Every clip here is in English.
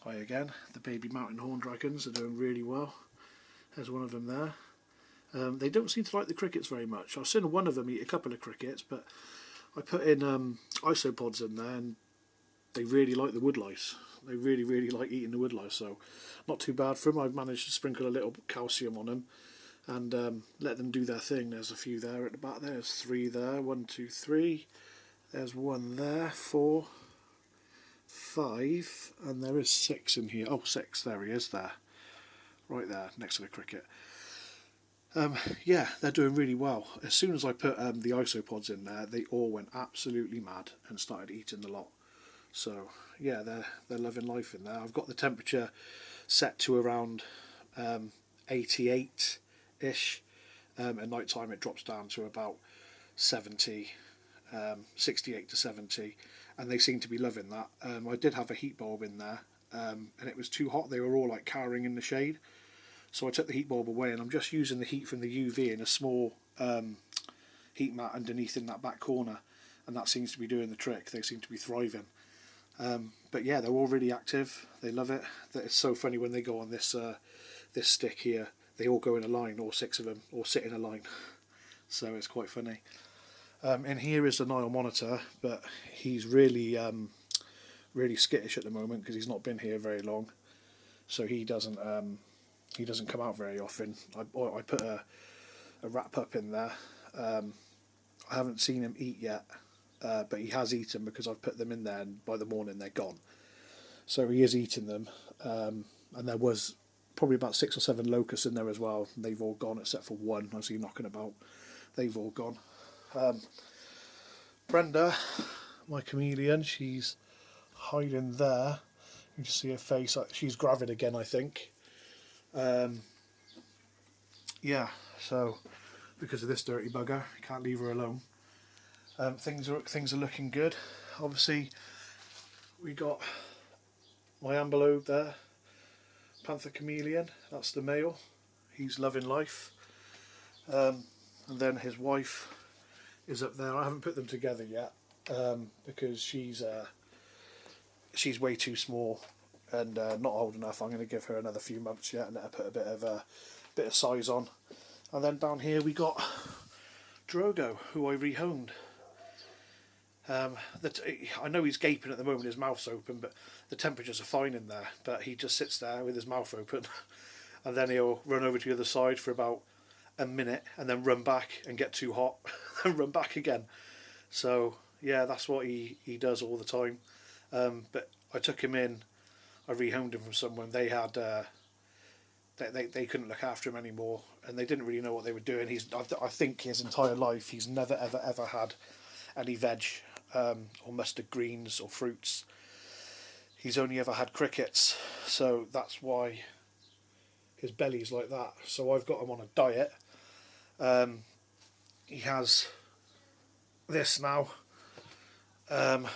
Hi again. The baby mountain horn dragons are doing really well. There's one of them there. They don't seem to like the crickets very much. I've seen one of them eat a couple of crickets, but I put in isopods in there and they really like the woodlice. They really like eating the woodlice, so not too bad for them. I've managed to sprinkle a little calcium on them and let them do their thing. There's a few there at the back. There's 3 there. 1, 2, 3. There's 1 there. 4, 5, and there is 6 in here. Oh, 6, there he is there. Right there, next to the cricket. Yeah, they're doing really well. As soon as I put the isopods in there, they all went absolutely mad and started eating the lot. So, yeah, they're loving life in there. I've got the temperature set to around 88-ish. At night time it drops down to about 70, 68 to 70. And they seem to be loving that. I did have a heat bulb in there, and it was too hot. They were all like cowering in the shade, so I took the heat bulb away, and I'm just using the heat from the UV in a small heat mat underneath in that back corner, and that seems to be doing the trick. They seem to be thriving. But yeah, they're all really active. They love it. It's so funny when they go on this this stick here. They all go in a line, all 6 of them, or sit in a line. So it's quite funny. In here is the Nile Monitor, but he's really really skittish at the moment because he's not been here very long, so he doesn't come out very often. I put a wrap up in there. I haven't seen him eat yet, but he has eaten because I've put them in there, and by the morning they're gone. So he is eating them, and there was probably about 6 or 7 locusts in there as well. They've all gone except for 1. I see knocking about. They've all gone. Brenda, my chameleon, she's hiding there. You can see her face. She's gravid again, I think. Yeah, so because of this dirty bugger, can't leave her alone. Things are looking good. Obviously, we got my ambelope there, Panther Chameleon. That's the male. He's loving life. And then his wife is up there. I haven't put them together yet because she's way too small and not old enough. I'm going to give her another few months yet and let her put a bit of size on. And then down here we got Drogo, who I rehomed. I know he's gaping at the moment, his mouth's open, but the temperatures are fine in there. But he just sits there with his mouth open, and then he'll run over to the other side for about a minute, and then run back and get too hot, and run back again. So yeah, that's what he does all the time. But I took him in, I rehomed him from someone. They had they couldn't look after him anymore, and they didn't really know what they were doing. I think his entire life he's never ever had any veg or mustard greens or fruits. He's only ever had crickets, so that's why his belly's like that. So I've got him on a diet. He has this now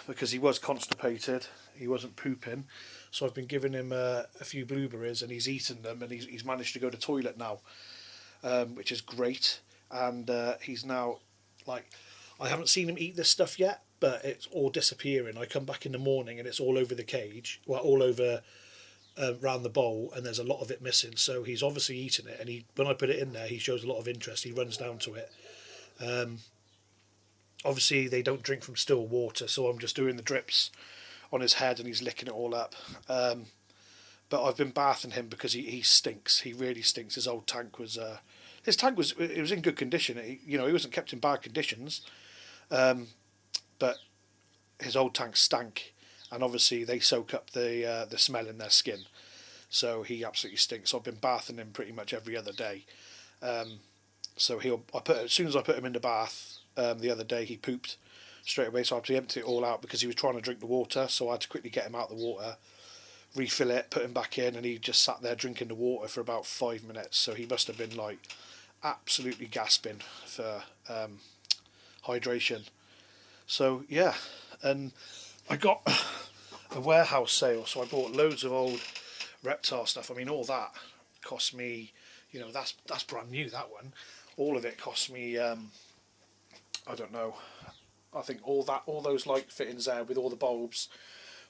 because he was constipated. He wasn't pooping, so I've been giving him a few blueberries, and he's eaten them, and he's managed to go to the toilet now, which is great. And he's now like, I haven't seen him eat this stuff yet, but it's all disappearing. I come back in the morning and it's all over the cage, well, all over around the bowl, and there's a lot of it missing. So he's obviously eaten it, and when I put it in there, he shows a lot of interest. He runs down to it. Obviously they don't drink from still water, so I'm just doing the drips on his head and he's licking it all up. But I've been bathing him because he stinks. He really stinks. His old tank was it was in good condition. He wasn't kept in bad conditions, but his old tank stank, and obviously they soak up the smell in their skin, so he absolutely stinks. So I've been bathing him pretty much every other day. So as soon as I put him in the bath the other day, he pooped straight away, so I had to empty it all out because he was trying to drink the water. So I had to quickly get him out of the water, refill it, put him back in, and he just sat there drinking the water for about 5 minutes. So he must have been like absolutely gasping for hydration. So yeah, and I got a warehouse sale, so I bought loads of old reptile stuff. I mean, all that cost me, that's brand new, that one. All of it cost me I don't know, I think all those light fittings there with all the bulbs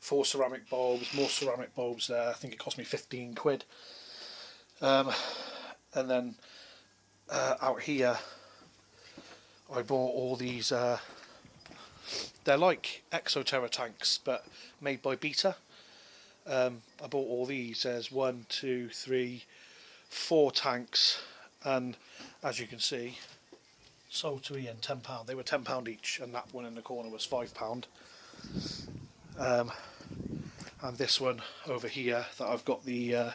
4 ceramic bulbs, more ceramic bulbs there. I think it cost me 15 quid. And then out here I bought all these, they're like Exoterra tanks but made by Beta. I bought all these. There's 1, 2, 3, 4 tanks, and as you can see, sold to Ian £10. They were £10 each, and that one in the corner was £5. And this one over here that I've got the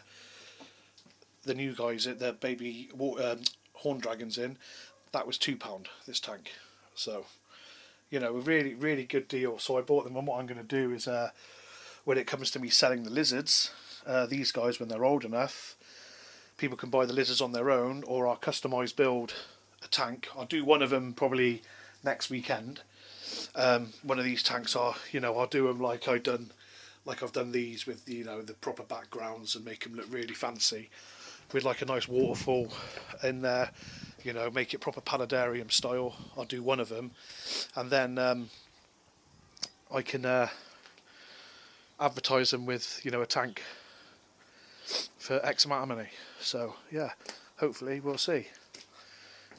new guys, the baby horn dragons in, that was £2, this tank. So, you know, a really, really good deal. So I bought them, and what I'm going to do is, when it comes to me selling the lizards, these guys, when they're old enough, people can buy the lizards on their own, or I'll customise build a tank. I'll do one of them probably next weekend. One of these tanks I'll do them like I've done these with the proper backgrounds and make them look really fancy, with like a nice waterfall in there. Make it proper paludarium style. I'll do one of them, and then I can advertise them with a tank for X amount of money. So yeah, hopefully we'll see.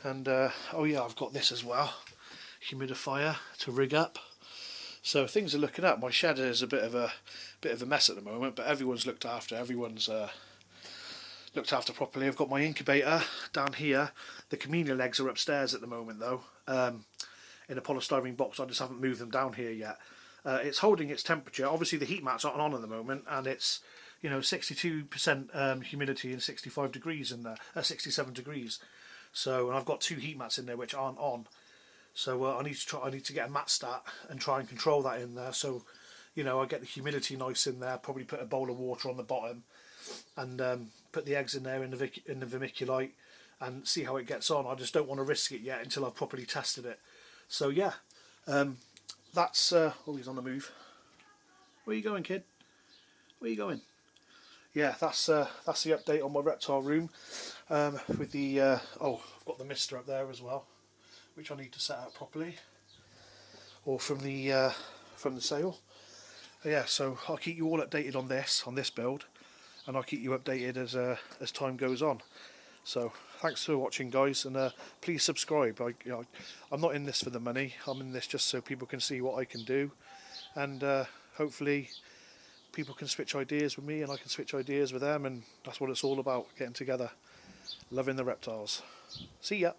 And oh yeah, I've got this as well, humidifier to rig up. So things are looking up. My shed is a bit of a mess at the moment, but everyone's looked after. Everyone's looked after properly. I've got my incubator down here. The chameleon eggs are upstairs at the moment though, in a polystyrene box. I just haven't moved them down here yet. It's holding its temperature. Obviously the heat mats aren't on at the moment, and it's 62% humidity and 65 degrees in there, 67 degrees. So, and I've got 2 heat mats in there which aren't on. So I need to get a mat stat and try and control that in there. So, I get the humidity nice in there. Probably put a bowl of water on the bottom, and put the eggs in there in the vermiculite, and see how it gets on. I just don't want to risk it yet until I've properly tested it. So yeah, that's oh, he's on the move. Where are you going, kid? Where are you going? Yeah, that's the update on my reptile room. With the oh, I've got the mister up there as well, which I need to set out properly, or from the sale. Yeah, so I'll keep you all updated on this build, and I'll keep you updated as time goes on. So thanks for watching, guys, and please subscribe. I'm not in this for the money. I'm in this just so people can see what I can do, and hopefully people can switch ideas with me, and I can switch ideas with them, and that's what it's all about, getting together, loving the reptiles. See ya.